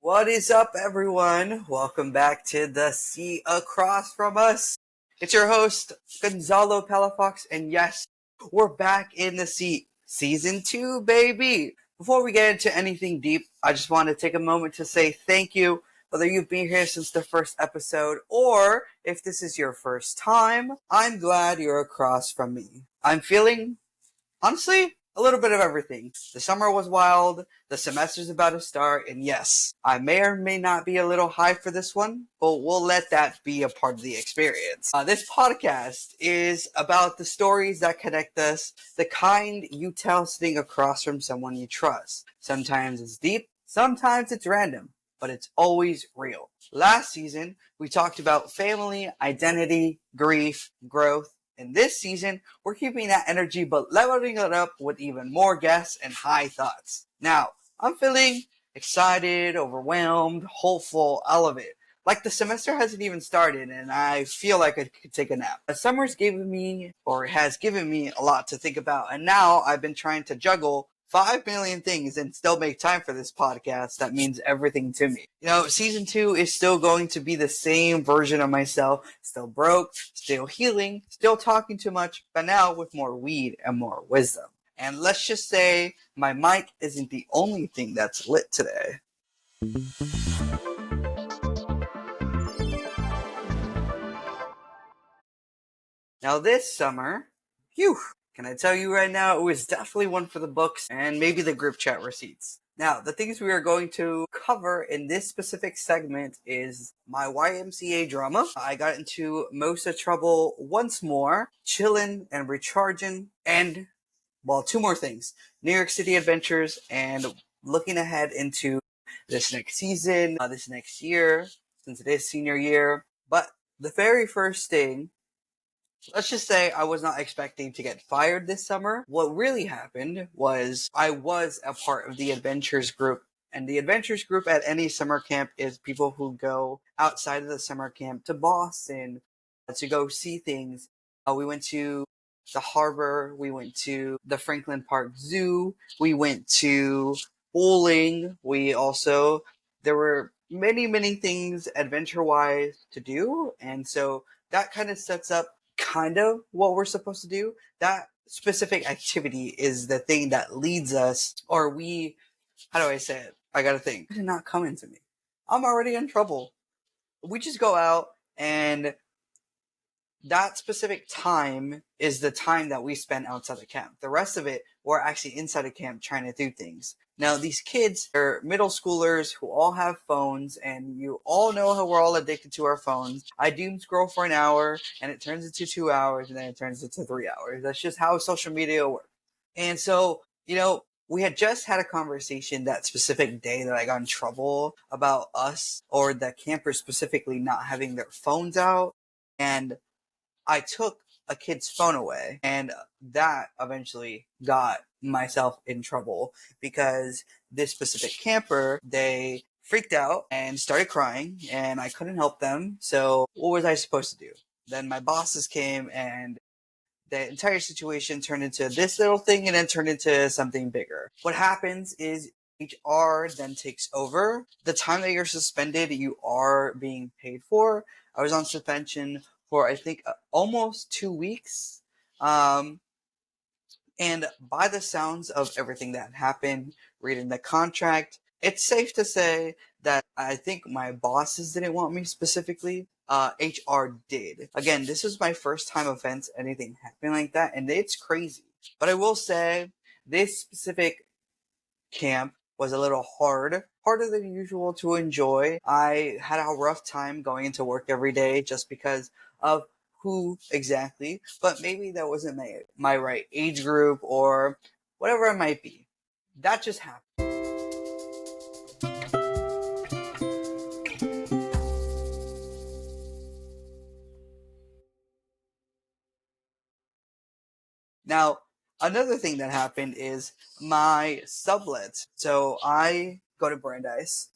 What is up, everyone? Welcome back to the Sea Across from Us. It's your host, Gonzalo Palafox, and yes, we're back in the sea. Season 2, baby! Before we get into anything deep, I just want to take a moment to say thank you, whether you've been here since the first episode, or if this is your first time, I'm glad you're across from me. I'm feeling, honestly, a little bit of everything. The summer was wild, the semester's about to start, and yes, I may or may not be a little high for this one, but we'll let that be a part of the experience. This podcast is about the stories that connect us, the kind you tell sitting across from someone you trust. Sometimes it's deep, sometimes it's random, but it's always real. Last season, we talked about family, identity, grief, growth. In this season, we're keeping that energy but leveling it up with even more guests and high thoughts. Now, I'm feeling excited, overwhelmed, hopeful, all of it. Like the semester hasn't even started and I feel like I could take a nap. The summer's given me, or has given me, a lot to think about, and now I've been trying to juggle 5 million things and still make time for this podcast that means everything to me. Season 2 is still going to be the same version of myself, still broke, still healing, still talking too much, but now with more weed and more wisdom. And let's just say my mic isn't the only thing that's lit today. Now this summer, phew, can I tell you right now, it was definitely one for the books and maybe the group chat receipts. Now, the things we are going to cover in this specific segment is my YMCA drama. I got into most of trouble once more, chillin' and recharging, and, well, 2 more things. New York City adventures and looking ahead into this next season, this next year, since it is senior year. But the very first thing, let's just say I was not expecting to get fired this summer. What really happened was I was a part of the adventures group. And the adventures group at any summer camp is people who go outside of the summer camp to Boston to go see things. We went to the harbor. We went to the Franklin Park Zoo. We went to bowling. There were many, many things adventure-wise to do. And so that kind of sets up kind of what we're supposed to do. That specific activity is the thing that leads us, or how do I say it? I gotta think. It's not coming to me. I'm already in trouble. We just go out, and that specific time is the time that we spend outside the camp. The rest of it, we're actually inside the camp trying to do things. Now, these kids are middle schoolers who all have phones, and you all know how we're all addicted to our phones. I doom scroll for an hour, and it turns into 2 hours, and then it turns into 3 hours. That's just how social media works. And so, we had just had a conversation that specific day that I got in trouble about us, or the campers specifically, not having their phones out. And I took a kid's phone away, and that eventually got myself in trouble because this specific camper, they freaked out and started crying, and I couldn't help them. So what was I supposed to do? Then my bosses came, and the entire situation turned into this little thing and then turned into something bigger. What happens is HR then takes over. The time that you're suspended, you are being paid for. I was on suspension for, I think, almost 2 weeks. And by the sounds of everything that happened, reading the contract, it's safe to say that I think my bosses didn't want me specifically. HR did. Again, this was my first time offense, anything happening like that, and it's crazy. But I will say, this specific camp was a little harder than usual to enjoy. I had a rough time going into work every day just because of who exactly, but maybe that wasn't my right age group or whatever it might be. That just happened. Now, another thing that happened is my sublet. So I go to Brandeis,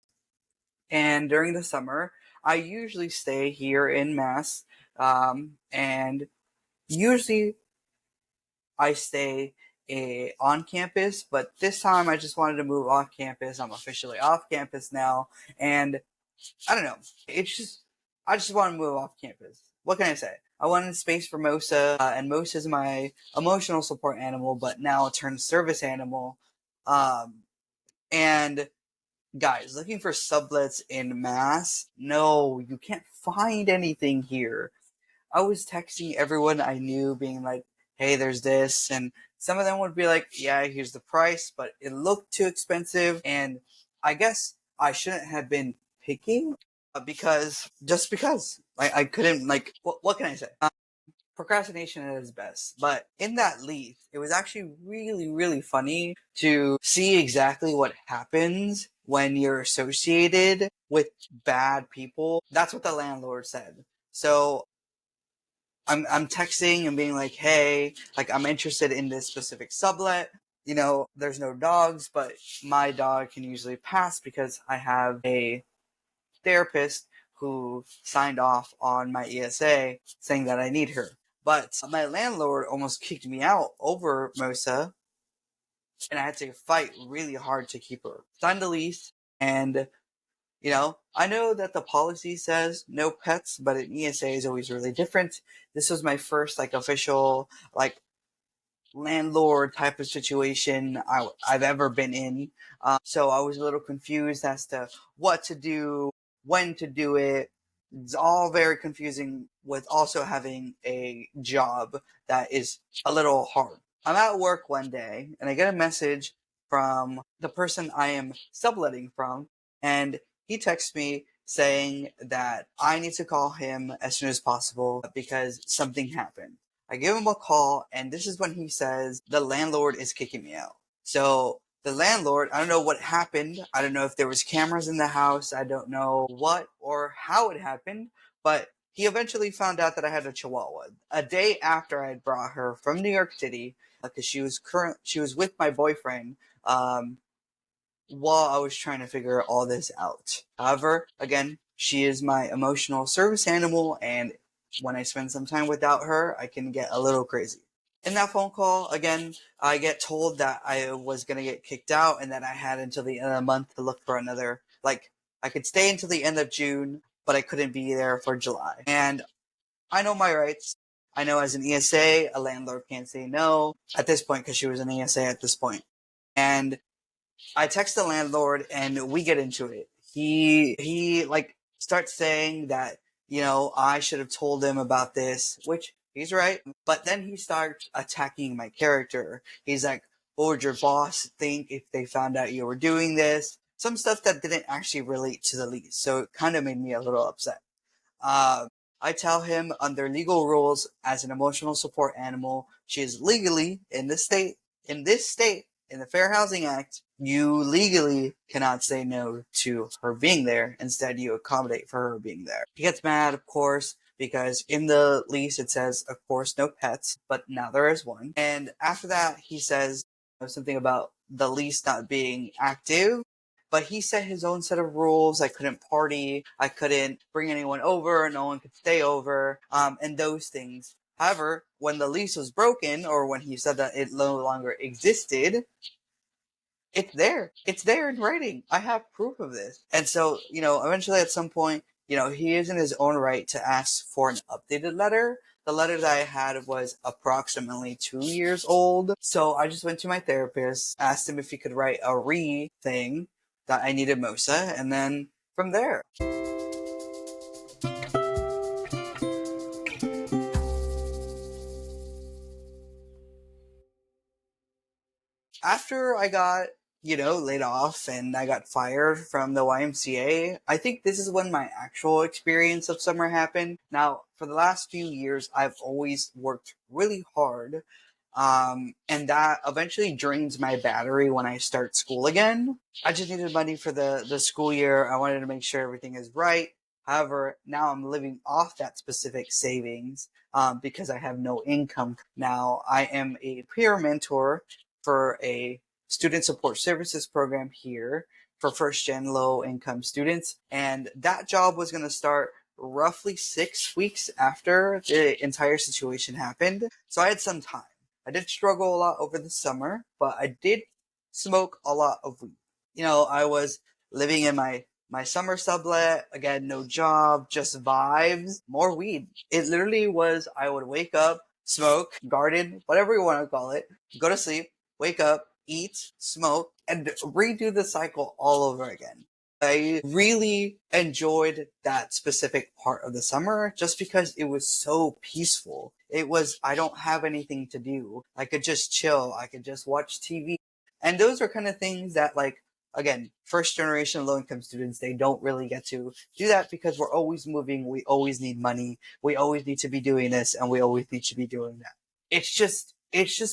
and during the summer, I usually stay here in Mass, and usually I stay on campus, but this time I just wanted to move off campus. I'm officially off campus now, and I don't know. It's just I just want to move off campus. What can I say? I wanted space for Mosa, and Mosa is my emotional support animal, but now turned service animal. Um, and guys, looking for sublets in mass? No, you can't find anything here. I was texting everyone I knew, being like, hey, there's this. And some of them would be like, yeah, here's the price, but it looked too expensive. And I guess I shouldn't have been picking because I couldn't, like, what can I say? Procrastination at its best. But in that leaf, it was actually really, really funny to see exactly what happens when you're associated with bad people. That's what the landlord said. So I'm texting and being like, hey, like I'm interested in this specific sublet. You know, there's no dogs, but my dog can usually pass because I have a therapist who signed off on my ESA saying that I need her. But my landlord almost kicked me out over Mosa, and I had to fight really hard to keep her. Signed the lease, and I know that the policy says no pets, but an ESA is always really different. This was my first like official like landlord type of situation I've ever been in. So I was a little confused as to what to do, when to do it. It's all very confusing with also having a job that is a little hard. I'm at work one day and I get a message from the person I am subletting from, and he texts me saying that I need to call him as soon as possible because something happened. I give him a call, and this is when he says the landlord is kicking me out. So the landlord, I don't know what happened. I don't know if there was cameras in the house. I don't know what or how it happened, but he eventually found out that I had a Chihuahua. A day after I had brought her from New York City, because she was with my boyfriend. While I was trying to figure all this out. However, again, she is my emotional service animal, and when I spend some time without her, I can get a little crazy. In that phone call, again, I get told that I was going to get kicked out and that I had until the end of the month to look for another. Like, I could stay until the end of June, but I couldn't be there for July. And I know my rights. I know as an ESA, a landlord can't say no at this point because she was an ESA at this point. And I text the landlord and we get into it. He like starts saying that, I should have told him about this, which he's right. But then he starts attacking my character. He's like, what would your boss think if they found out you were doing this? Some stuff that didn't actually relate to the lease. So it kind of made me a little upset. Uh, I tell him under legal rules, as an emotional support animal, she is legally in this state, in the Fair Housing Act, you legally cannot say no to her being there. Instead, you accommodate for her being there. He gets mad, of course, because in the lease it says, of course, no pets, but now there is one. And after that, he says something about the lease not being active, but he set his own set of rules. I couldn't party. I couldn't bring anyone over. No one could stay over. And those things. However, when the lease was broken, or when he said that it no longer existed, it's there. It's there in writing. I have proof of this. And so, eventually at some point, he is in his own right to ask for an updated letter. The letter that I had was approximately 2 years old. So I just went to my therapist, asked him if he could write a thing that I needed Mosa, and then from there. After I got, laid off and I got fired from the YMCA, I think this is when my actual experience of summer happened. Now, for the last few years, I've always worked really hard. And that eventually drains my battery when I start school again. I just needed money for the school year. I wanted to make sure everything is right. However, now I'm living off that specific savings because I have no income. Now, I am a peer mentor for a student support services program here for first gen low income students. And that job was going to start roughly 6 weeks after the entire situation happened. So I had some time. I did struggle a lot over the summer, but I did smoke a lot of weed. I was living in my summer sublet, again, no job, just vibes, more weed. It literally was, I would wake up, smoke, garden, whatever you want to call it, go to sleep, wake up, eat, smoke, and redo the cycle all over again. I really enjoyed that specific part of the summer just because it was so peaceful. It was, I don't have anything to do. I could just chill. I could just watch TV. And those are kind of things that, like, again, first generation low income students, they don't really get to do that because we're always moving. We always need money. We always need to be doing this and we always need to be doing that. It's just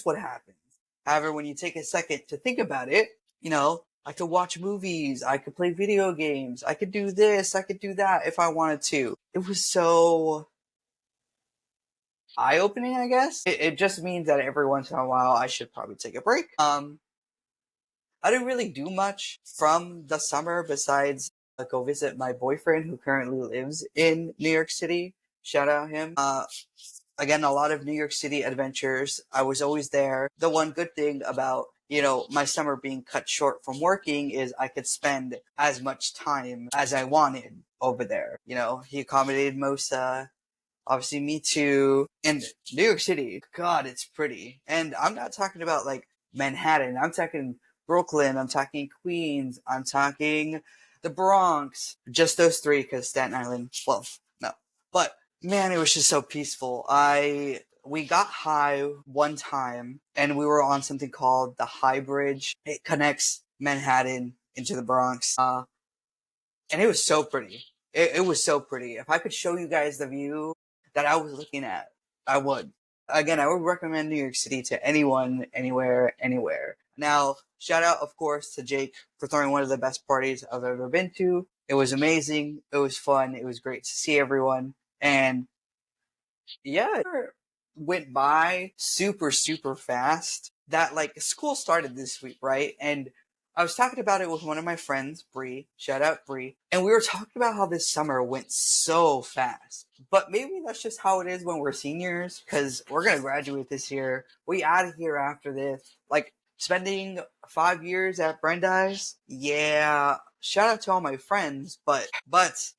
what happens. However, when you take a second to think about it, I could watch movies, I could play video games, I could do this, I could do that if I wanted to. It was so eye opening, I guess. It just means that every once in a while I should probably take a break. I didn't really do much from the summer besides go visit my boyfriend who currently lives in New York City. Shout out him. Again, a lot of New York City adventures. I was always there. The one good thing about, my summer being cut short from working is I could spend as much time as I wanted over there. He accommodated most, obviously me too. And New York City, God, it's pretty. And I'm not talking about like Manhattan. I'm talking Brooklyn. I'm talking Queens. I'm talking the Bronx. Just those three because Staten Island, well, no. But man, it was just so peaceful. We got high one time and we were on something called the High Bridge. It connects Manhattan into the Bronx. And it was so pretty. It was so pretty. If I could show you guys the view that I was looking at, I would. Again, I would recommend New York City to anyone, anywhere, anywhere. Now, shout out, of course, to Jake for throwing one of the best parties I've ever been to. It was amazing. It was fun. It was great to see everyone. And yeah, it went by super, super fast. That like school started this week, right? And I was talking about it with one of my friends, Bree. Shout out Bree. And we were talking about how this summer went so fast. But maybe that's just how it is when we're seniors, because we're gonna graduate this year. We out of here after this. Like spending 5 years at Brandeis, yeah. Shout out to all my friends, but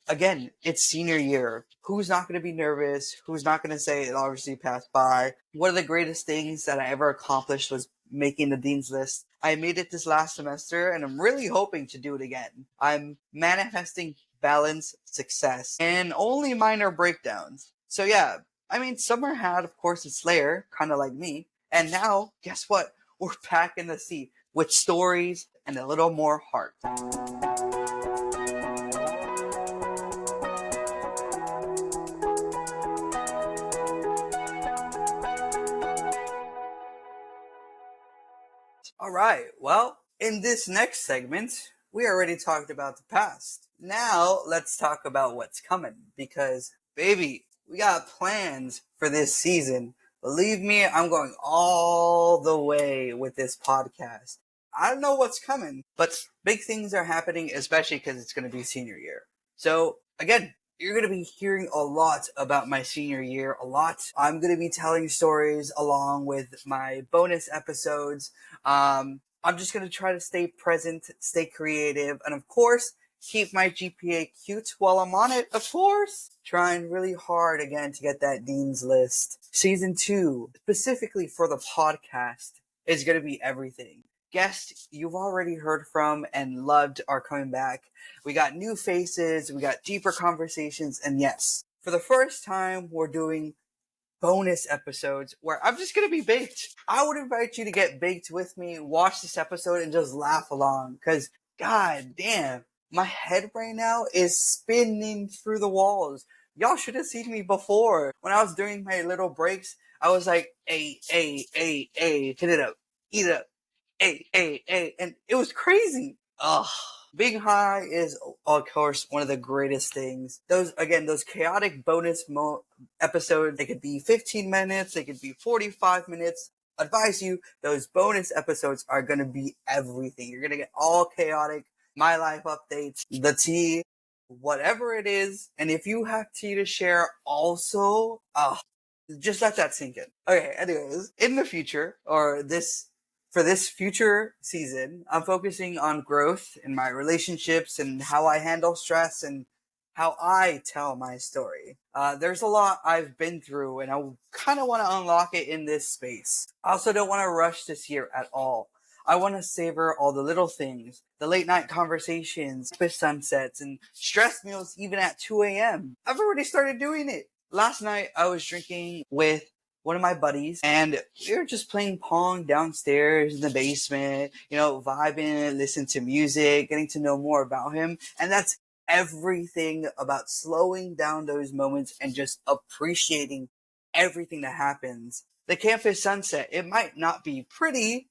again, it's senior year. Who's not going to be nervous? Who's not going to say it obviously passed by? One of the greatest things that I ever accomplished was making the dean's list. I made it this last semester, and I'm really hoping to do it again. I'm manifesting balance, success, and only minor breakdowns. So yeah, I mean, summer had, of course, its layer, kind of like me. And now, guess what? We're back in the sea with stories and a little more heart. All right. Well, in this next segment, we already talked about the past. Now, let's talk about what's coming because, baby, we got plans for this season. Believe me, I'm going all the way with this podcast. I don't know what's coming, but big things are happening, especially because it's going to be senior year. So, again, you're going to be hearing a lot about my senior year, a lot. I'm going to be telling stories along with my bonus episodes. I'm just going to try to stay present, stay creative, and of course, keep my GPA cute while I'm on it, of course. Trying really hard again to get that Dean's List. Season 2, specifically for the podcast, is going to be everything. Guests you've already heard from and loved are coming back. We got new faces, we got deeper conversations, and yes, for the first time, we're doing bonus episodes where I'm just going to be baked. I would invite you to get baked with me, watch this episode, and just laugh along. Because, god damn, my head right now is spinning through the walls. Y'all should have seen me before. When I was doing my little breaks, I was like, hey, hit it up, eat it up, hey, and it was crazy. Ugh. Being high is, of course, one of the greatest things. Those chaotic bonus episodes, they could be 15 minutes, they could be 45 minutes. Advise you, those bonus episodes are going to be everything. You're going to get all chaotic, my life updates, the tea, whatever it is. And if you have tea to share also, Just let that sink in. Okay, anyways, in the future, for this future season, I'm focusing on growth in my relationships and how I handle stress and how I tell my story. There's a lot I've been through, and I kind of want to unlock it in this space. I also don't want to rush this year at all. I want to savor all the little things, the late night conversations, fish sunsets, and stress meals even at 2 a.m. I've already started doing it. Last night, I was drinking with one of my buddies, and we were just playing Pong downstairs in the basement, vibing, listening to music, getting to know more about him. And that's everything about slowing down those moments and just appreciating everything that happens. The campus sunset, it might not be pretty,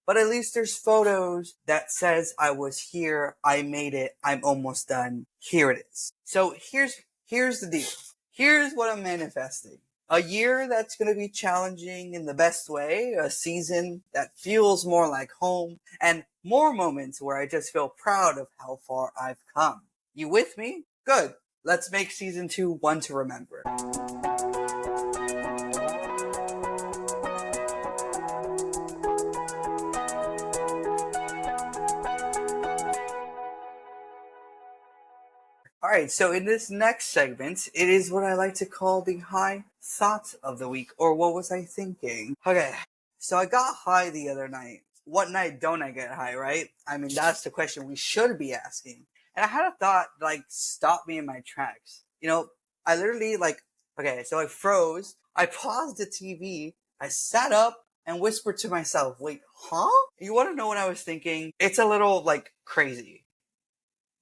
but at least there's photos that says I was here, I made it, I'm almost done, here it is. So here's the deal. Here's what I'm manifesting. A year that's going to be challenging in the best way, a season that feels more like home, and more moments where I just feel proud of how far I've come. You with me? Good. Let's make season 2 one to remember. Alright, so in this next segment, it is what I like to call the high thoughts of the week, or what was I thinking? Okay, so I got high the other night. What night don't I get high, right? I mean, that's the question we should be asking. And I had a thought, stop me in my tracks. I literally, okay, so I froze, I paused the TV, I sat up, and whispered to myself, wait, huh? You want to know what I was thinking? It's a little, crazy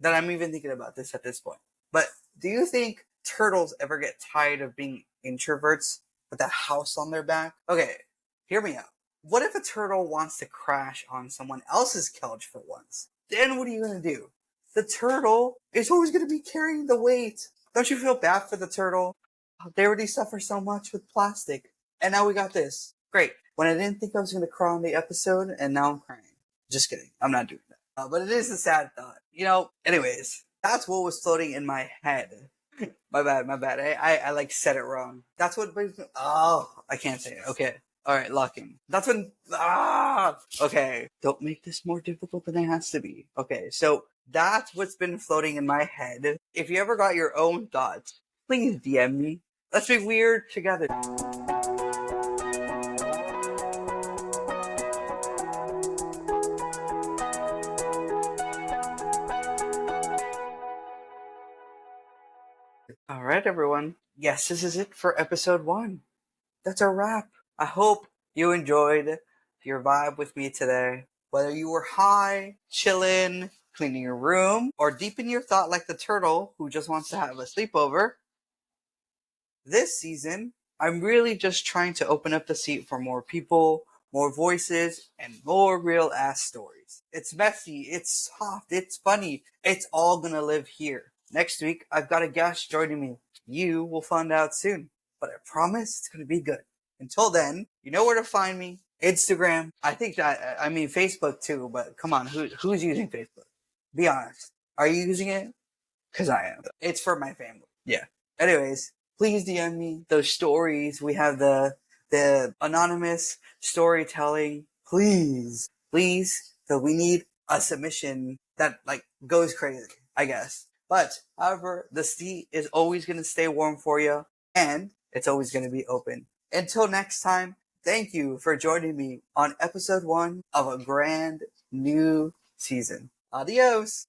that I'm even thinking about this at this point. But do you think turtles ever get tired of being introverts with a house on their back? Okay, hear me out. What if a turtle wants to crash on someone else's couch for once? Then what are you going to do? The turtle is always going to be carrying the weight. Don't you feel bad for the turtle? They already suffer so much with plastic. And now we got this. Great. When I didn't think I was going to cry on the episode, and now I'm crying. Just kidding. I'm not doing that. But it is a sad thought. Anyways, that's what was floating in my head. my bad. I said it wrong. That's what brings me. Oh, I can't say it. Okay. Alright, locking. That's when. Okay. Don't make this more difficult than it has to be. Okay, so that's what's been floating in my head. If you ever got your own thoughts, please DM me. Let's be weird together. Alright, everyone. Yes, this is it for episode 1. That's a wrap. I hope you enjoyed your vibe with me today. Whether you were high, chillin', cleaning your room, or deep in your thought like the turtle who just wants to have a sleepover, this season, I'm really just trying to open up the seat for more people, more voices, and more real-ass stories. It's messy, it's soft, it's funny. It's all gonna live here. Next week, I've got a guest joining me. You will find out soon. But I promise it's gonna be good. Until then, you know where to find me. Instagram. I mean Facebook too, but come on, who's using Facebook? Be honest. Are you using it? Because I am. It's for my family. Yeah. Anyways, please DM me those stories. We have the anonymous storytelling. Please. So we need a submission that goes crazy, I guess. But however, the seat is always gonna stay warm for you, and it's always gonna be open. Until next time, thank you for joining me on episode 1 of a brand new season. Adios!